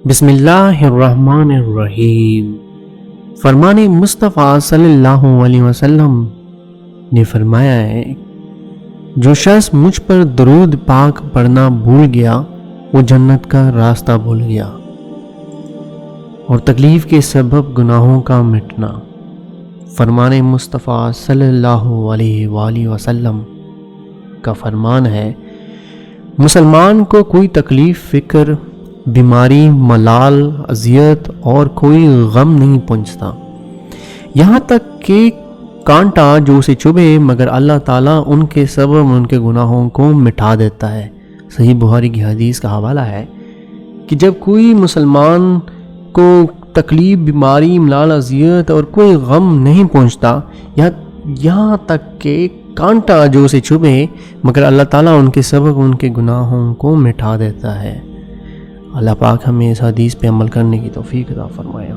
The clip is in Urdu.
بسم اللہ الرحمن الرحیم۔ فرمان مصطفیٰ صلی اللہ علیہ وسلم نے فرمایا ہے، جو شخص مجھ پر درود پاک پڑھنا بھول گیا وہ جنت کا راستہ بھول گیا۔ اور تکلیف کے سبب گناہوں کا مٹنا۔ فرمان مصطفیٰ صلی اللہ علیہ وآلہ وسلم کا فرمان ہے، مسلمان کو کوئی تکلیف، فکر، بیماری، ملال، اذیت اور کوئی غم نہیں پہنچتا، یہاں تک کہ کانٹا جو اسے چبھے، مگر اللہ تعالیٰ ان کے سبب ان کے گناہوں کو مٹا دیتا ہے۔ صحیح بخاری کی حدیث کا حوالہ ہے کہ جب کوئی مسلمان کو تکلیف، بیماری، ملال، اذیت اور کوئی غم نہیں پہنچتا، یہاں تک کہ کانٹا جو اسے چبھے، مگر اللہ تعالیٰ ان کے سبب ان کے گناہوں کو مٹا دیتا ہے۔ اللہ پاک ہمیں اس حدیث پہ عمل کرنے کی توفیق عطا فرمائے۔